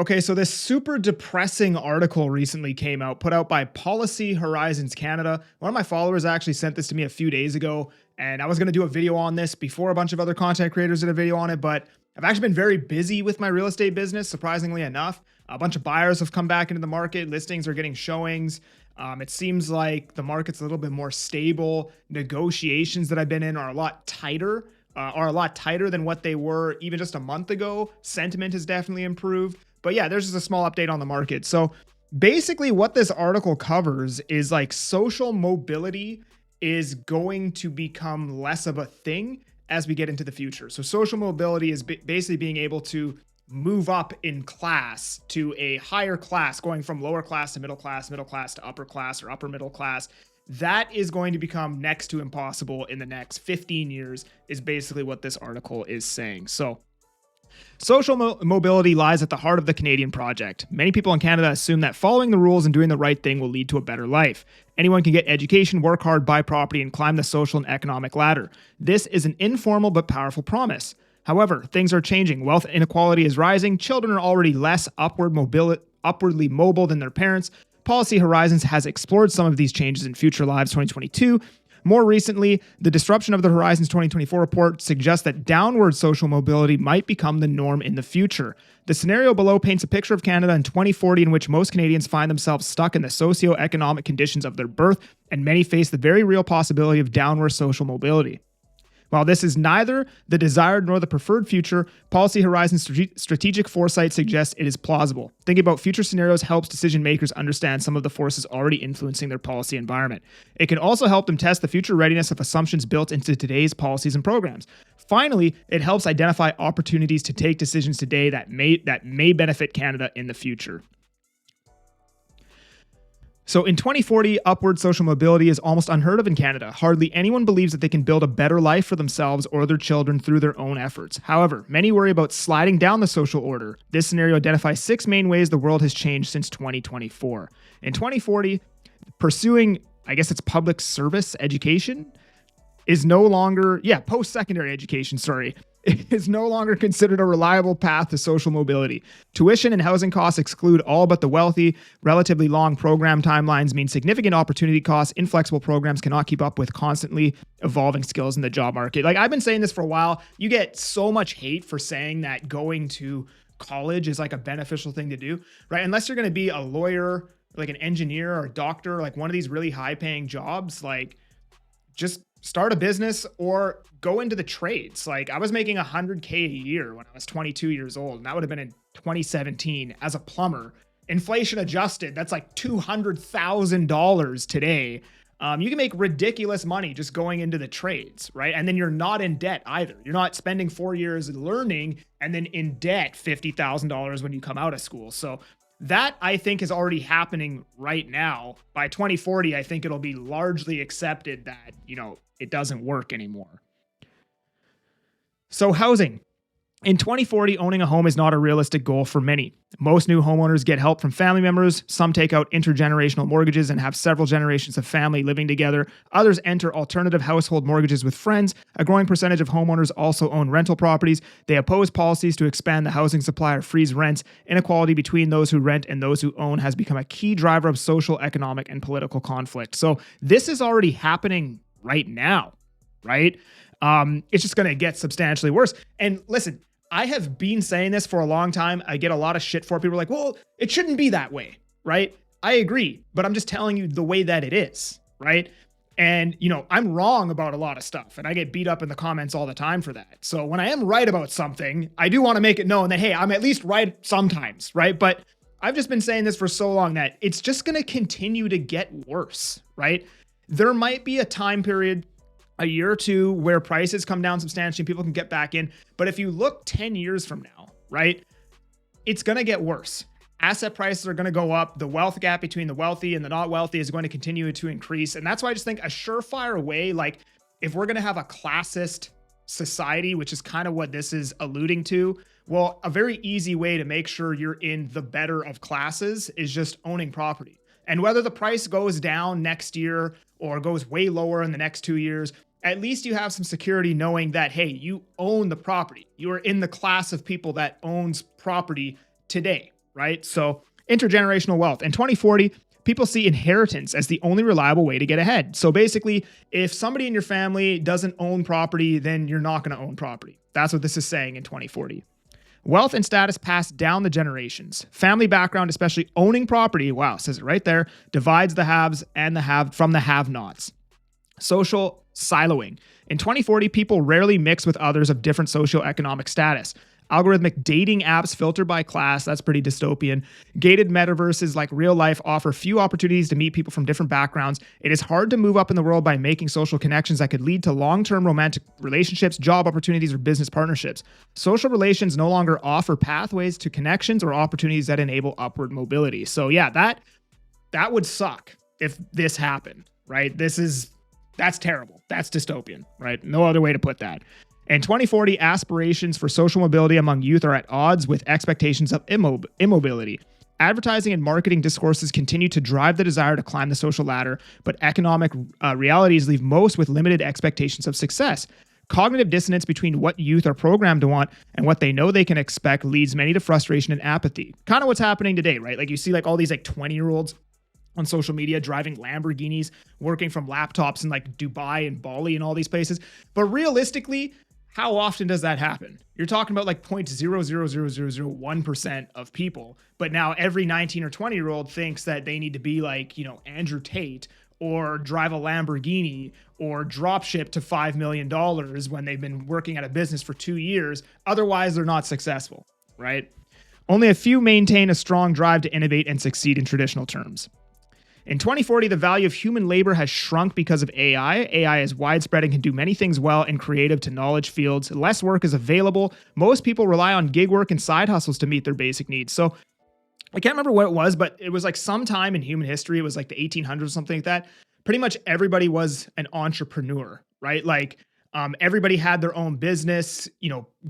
Okay, so this super depressing article recently came out, put out by Policy Horizons Canada. One of my followers actually sent this to me a few days ago, and I was going to do a video on this before a bunch of other content creators did a video on it, but I've actually been very busy with my real estate business, surprisingly enough. A bunch of buyers have come back into the market, listings are getting showings. It seems like the market's a little bit more stable. Negotiations that I've been in are a lot tighter than what they were even just a month ago. Sentiment has definitely improved. But yeah, there's just a small update on the market. So basically what this article covers is like social mobility is going to become less of a thing as we get into the future. So social mobility is basically being able to move up in class to a higher class, going from lower class to middle class to upper class or upper middle class. That is going to become next to impossible in the next 15 years is basically what this article is saying. So social mobility lies at the heart of the Canadian project. Many people in Canada assume that following the rules and doing the right thing will lead to a better life. Anyone can get education, work hard, buy property, and climb the social and economic ladder. This is an informal but powerful promise. However, things are changing. Wealth inequality is rising. Children are already less upwardly mobile than their parents. Policy Horizons has explored some of these changes in Future Lives 2022. More recently, the disruption of the Horizons 2024 report suggests that downward social mobility might become the norm in the future. The scenario below paints a picture of Canada in 2040 in which most Canadians find themselves stuck in the socio-economic conditions of their birth, and many face the very real possibility of downward social mobility. While this is neither the desired nor the preferred future, Policy Horizons strategic foresight suggests it is plausible. Thinking about future scenarios helps decision makers understand some of the forces already influencing their policy environment. It can also help them test the future readiness of assumptions built into today's policies and programs. Finally, it helps identify opportunities to take decisions today that may benefit Canada in the future. So in 2040, upward social mobility is almost unheard of in Canada. Hardly anyone believes that they can build a better life for themselves or their children through their own efforts. However, many worry about sliding down the social order. This scenario identifies 6 main ways the world has changed since 2024. In 2040, pursuing, public service education is no longer, post-secondary education, is no longer considered a reliable path to social mobility. Tuition and housing costs exclude all but the wealthy. Relatively long program timelines mean significant opportunity costs. Inflexible programs cannot keep up with constantly evolving skills in the job market. Like I've been saying this for a while. You get so much hate for saying that going to college is like a beneficial thing to do, right? Unless you're going to be a lawyer, like an engineer or a doctor, like one of these really high paying jobs, like just start a business or go into the trades. Like I was making $100K a year when I was 22 years old, and that would have been in 2017 as a plumber. Inflation adjusted, that's like $200,000 today. You can make ridiculous money just going into the trades, right? And then you're not in debt either. You're not spending 4 years learning and then in debt $50,000 when you come out of school. So that I think is already happening right now. By 2040, I think it'll be largely accepted that, it doesn't work anymore. So housing. In 2040, owning a home is not a realistic goal for many. Most new homeowners get help from family members. Some take out intergenerational mortgages and have several generations of family living together. Others enter alternative household mortgages with friends. A growing percentage of homeowners also own rental properties. They oppose policies to expand the housing supply or freeze rents. Inequality between those who rent and those who own has become a key driver of social, economic, and political conflict. So this is already happening right now, right? It's just going to get substantially worse. And listen, I have been saying this for a long time. I get a lot of shit for it. People are like, well, it shouldn't be that way, right? I agree, but I'm just telling you the way that it is, right? And, I'm wrong about a lot of stuff, and I get beat up in the comments all the time for that. So when I am right about something, I do want to make it known that, hey, I'm at least right sometimes, right? But I've just been saying this for so long that it's just going to continue to get worse, right? There might be a time period, a year or two, where prices come down substantially and people can get back in. But if you look 10 years from now, right, it's going to get worse. Asset prices are going to go up. The wealth gap between the wealthy and the not wealthy is going to continue to increase. And that's why I just think a surefire way, like if we're going to have a classist society, which is kind of what this is alluding to, well, a very easy way to make sure you're in the better of classes is just owning property. And whether the price goes down next year or goes way lower in the next 2 years, at least you have some security knowing that, hey, you own the property. You are in the class of people that owns property today, right? So intergenerational wealth. In 2040, people see inheritance as the only reliable way to get ahead. So basically, if somebody in your family doesn't own property, then you're not going to own property. That's what this is saying in 2040. Wealth and status passed down the generations. Family background, especially owning property, wow, says it right there, divides the haves and the from the have-nots. Social siloing. In 2040, people rarely mix with others of different socioeconomic status. Algorithmic dating apps filter by class, that's pretty dystopian. Gated metaverses like real life offer few opportunities to meet people from different backgrounds. It is hard to move up in the world by making social connections that could lead to long-term romantic relationships, job opportunities, or business partnerships. Social relations no longer offer pathways to connections or opportunities that enable upward mobility. So yeah, that would suck if this happened, right? That's terrible. That's dystopian, right? No other way to put that. In 2040, aspirations for social mobility among youth are at odds with expectations of immobility. Advertising and marketing discourses continue to drive the desire to climb the social ladder, but economic realities leave most with limited expectations of success. Cognitive dissonance between what youth are programmed to want and what they know they can expect leads many to frustration and apathy. Kind of what's happening today, right? Like you see like all these like 20-year-olds on social media driving Lamborghinis, working from laptops in like Dubai and Bali and all these places. But realistically, how often does that happen? You're talking about like 0.00001% of people, but now every 19 or 20-year-old thinks that they need to be like, Andrew Tate or drive a Lamborghini or drop ship to $5 million when they've been working at a business for 2 years. Otherwise, they're not successful, right? Only a few maintain a strong drive to innovate and succeed in traditional terms. In 2040, the value of human labor has shrunk because of AI. AI is widespread and can do many things well in creative to knowledge fields. Less work is available. Most people rely on gig work and side hustles to meet their basic needs. So I can't remember what it was, but it was like sometime in human history. It was like the 1800s or something like that. Pretty much everybody was an entrepreneur, right? Like everybody had their own business,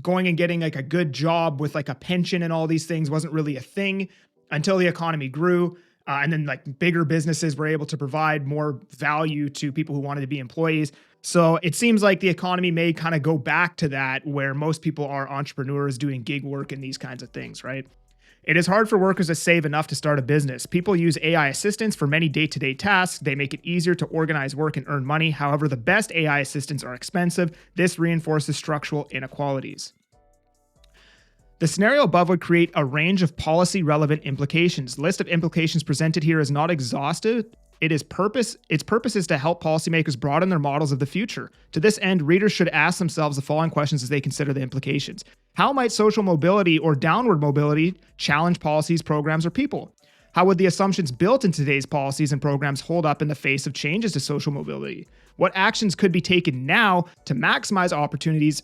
going and getting like a good job with like a pension and all these things wasn't really a thing until the economy grew. And then like bigger businesses were able to provide more value to people who wanted to be employees. So it seems like the economy may kind of go back to that where most people are entrepreneurs doing gig work and these kinds of things, right? It is hard for workers to save enough to start a business. People use AI assistants for many day-to-day tasks. They make it easier to organize work and earn money. However, the best AI assistants are expensive. This reinforces structural inequalities. The scenario above would create a range of policy-relevant implications. The list of implications presented here is not exhaustive. Its purpose is to help policymakers broaden their models of the future. To this end, readers should ask themselves the following questions as they consider the implications. How might social mobility or downward mobility challenge policies, programs, or people? How would the assumptions built in today's policies and programs hold up in the face of changes to social mobility? What actions could be taken now to maximize opportunities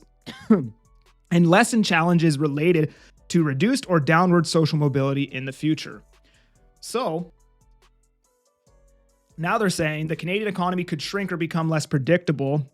and lessen challenges related to reduced or downward social mobility in the future? So now they're saying the Canadian economy could shrink or become less predictable,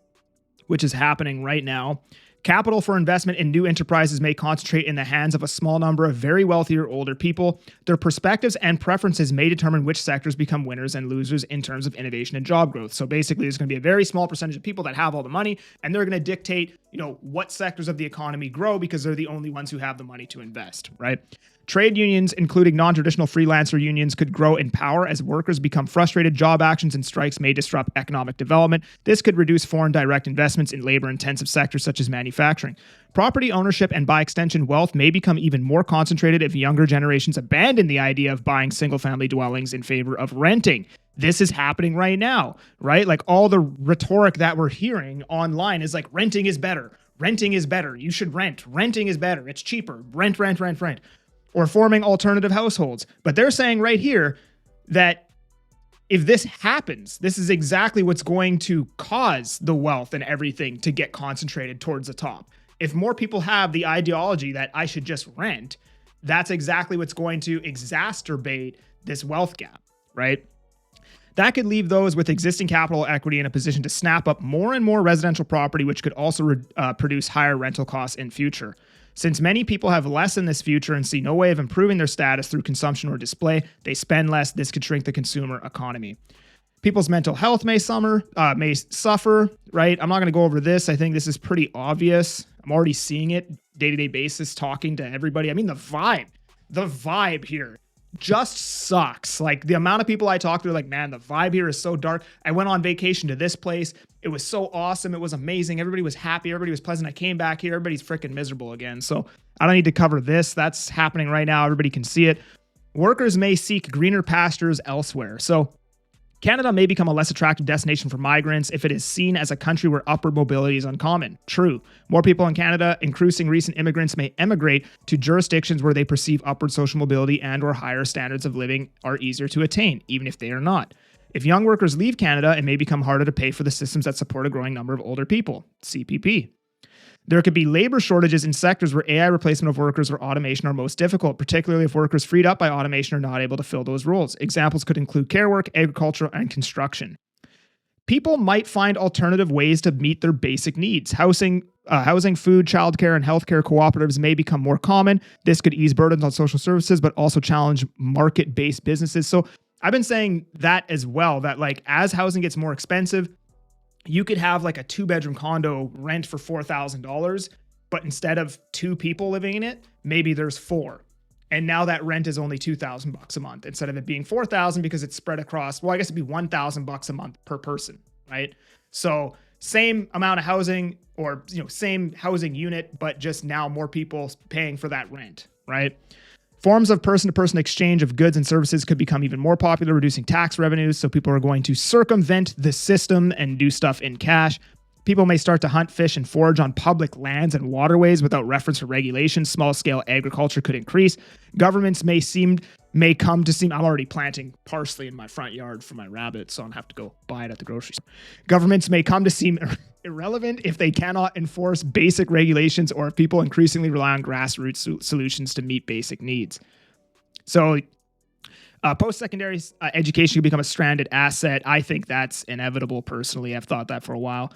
which is happening right now. Capital for investment in new enterprises may concentrate in the hands of a small number of very wealthier older people. Their perspectives and preferences may determine which sectors become winners and losers in terms of innovation and job growth. So basically, there's going to be a very small percentage of people that have all the money, and they're going to dictate, what sectors of the economy grow because they're the only ones who have the money to invest, right? Trade unions, including non-traditional freelancer unions, could grow in power as workers become frustrated. Job actions and strikes may disrupt economic development. This could reduce foreign direct investments in labor-intensive sectors such as manufacturing. Property ownership and, by extension, wealth may become even more concentrated if younger generations abandon the idea of buying single-family dwellings in favor of renting. This is happening right now, right? Like all the rhetoric that we're hearing online is like, renting is better. Renting is better. You should rent. Renting is better. It's cheaper. Rent, rent, rent, rent. Or forming alternative households. But they're saying right here that if this happens, this is exactly what's going to cause the wealth and everything to get concentrated towards the top. If more people have the ideology that I should just rent, that's exactly what's going to exacerbate this wealth gap, right? That could leave those with existing capital equity in a position to snap up more and more residential property, which could also produce higher rental costs in future. Since many people have less in this future and see no way of improving their status through consumption or display, they spend less. This could shrink the consumer economy. People's mental health may suffer, right? I'm not going to go over this. I think this is pretty obvious. I'm already seeing it day-to-day basis, talking to everybody. I mean, the vibe the vibe here just sucks. Like the amount of people I talked to are like, man, the vibe here is so dark. I went on vacation to this place. It was so awesome. It was amazing. Everybody was happy. Everybody was pleasant. I came back here. Everybody's freaking miserable again. So I don't need to cover this. That's happening right now. Everybody can see it. Workers may seek greener pastures elsewhere. So Canada may become a less attractive destination for migrants if it is seen as a country where upward mobility is uncommon. True. More people in Canada, increasing recent immigrants, may emigrate to jurisdictions where they perceive upward social mobility and or higher standards of living are easier to attain, even if they are not. If young workers leave Canada, it may become harder to pay for the systems that support a growing number of older people. CPP. There could be labor shortages in sectors where AI replacement of workers or automation are most difficult, particularly if workers freed up by automation are not able to fill those roles. Examples could include care work, agriculture, and construction. People might find alternative ways to meet their basic needs. Housing, food, childcare, and healthcare cooperatives may become more common. This could ease burdens on social services, but also challenge market-based businesses. So I've been saying that as well, that like as housing gets more expensive, you could have like a 2-bedroom condo rent for $4,000, but instead of 2 people living in it, maybe there's 4. And now that rent is only $2,000 a month instead of it being $4,000 because it's spread across, well, I guess it'd be $1,000 a month per person, right? So same amount of housing or, same housing unit, but just now more people paying for that rent, right? Forms of person-to-person exchange of goods and services could become even more popular, reducing tax revenues. So people are going to circumvent the system and do stuff in cash. People may start to hunt, fish, and forage on public lands and waterways without reference to regulations. Small-scale agriculture could increase. Governments may come to seem... I'm already planting parsley in my front yard for my rabbits, so I'll have to go buy it at the grocery store. Governments may come to seem irrelevant if they cannot enforce basic regulations or if people increasingly rely on grassroots solutions to meet basic needs. So post-secondary education can become a stranded asset. I think that's inevitable personally. I've thought that for a while.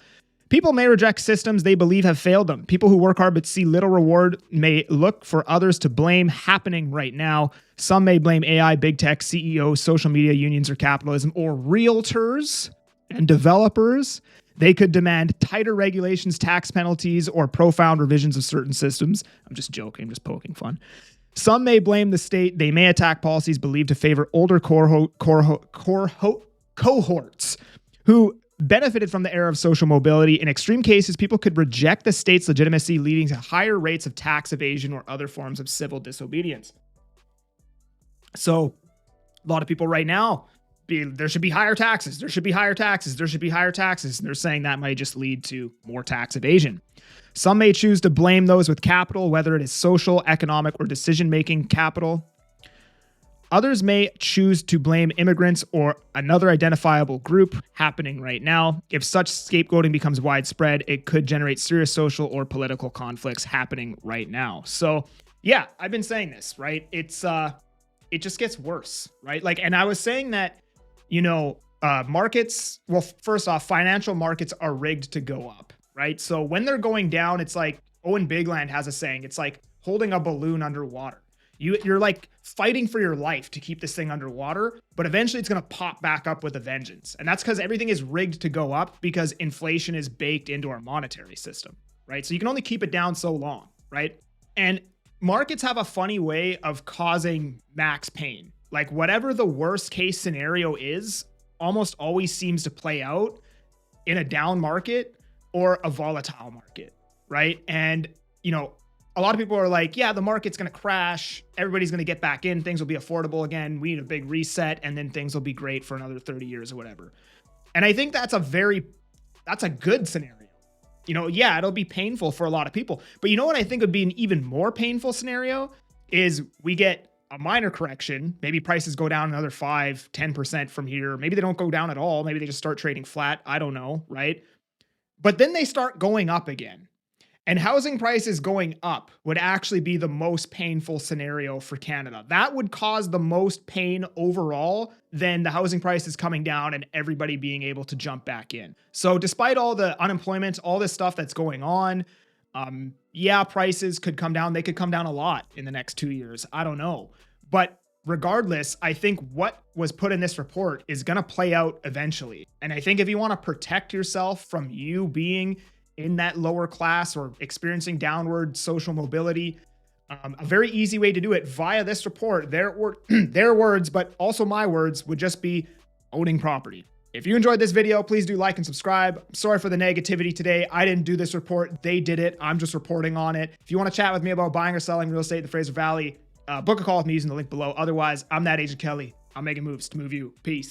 People may reject systems they believe have failed them. People who work hard but see little reward may look for others to blame happening right now. Some may blame AI, big tech, CEOs, social media, unions, or capitalism, or realtors and developers. They could demand tighter regulations, tax penalties, or profound revisions of certain systems. I'm just joking, I'm just poking fun. Some may blame the state. They may attack policies believed to favor older cohorts who benefited from the era of social mobility. In extreme cases, people could reject the state's legitimacy, leading to higher rates of tax evasion or other forms of civil disobedience. So a lot of people right now, there should be higher taxes. There should be higher taxes. There should be higher taxes. And they're saying that might just lead to more tax evasion. Some may choose to blame those with capital, whether it is social, economic, or decision-making capital. Others may choose to blame immigrants or another identifiable group happening right now. If such scapegoating becomes widespread, it could generate serious social or political conflicts happening right now. So yeah, I've been saying this, right? It just gets worse, right? Like, and I was saying that, markets, well, first off, financial markets are rigged to go up, right? So when they're going down, it's like Owen Bigland has a saying, it's like holding a balloon underwater. You're like fighting for your life to keep this thing underwater, but eventually it's going to pop back up with a vengeance. And that's because everything is rigged to go up because inflation is baked into our monetary system, right? So you can only keep it down so long, right? And markets have a funny way of causing max pain. Like whatever the worst case scenario is, almost always seems to play out in a down market or a volatile market, right? And, a lot of people are like, yeah, the market's going to crash. Everybody's going to get back in. Things will be affordable again. We need a big reset. And then things will be great for another 30 years or whatever. And I think that's a good scenario. Yeah, it'll be painful for a lot of people. But you know what I think would be an even more painful scenario is we get a minor correction. Maybe prices go down another 5-10% from here. Maybe they don't go down at all. Maybe they just start trading flat. I don't know, right? But then they start going up again. And housing prices going up would actually be the most painful scenario for Canada. That would cause the most pain overall than the housing prices coming down and everybody being able to jump back in. So despite all the unemployment, all this stuff that's going on, prices could come down. They could come down a lot in the next 2 years. I don't know. But regardless, I think what was put in this report is going to play out eventually. And I think if you want to protect yourself from you being in that lower class or experiencing downward social mobility, A very easy way to do it via this report, their words, but also my words, would just be owning property. If you enjoyed this video, please do like and subscribe. Sorry for the negativity today. I didn't do this report. They did it. I'm just reporting on it. If you want to chat with me about buying or selling real estate in the Fraser Valley, book a call with me using the link below. Otherwise, I'm that Agent Kelly. I'm making moves to move you. Peace.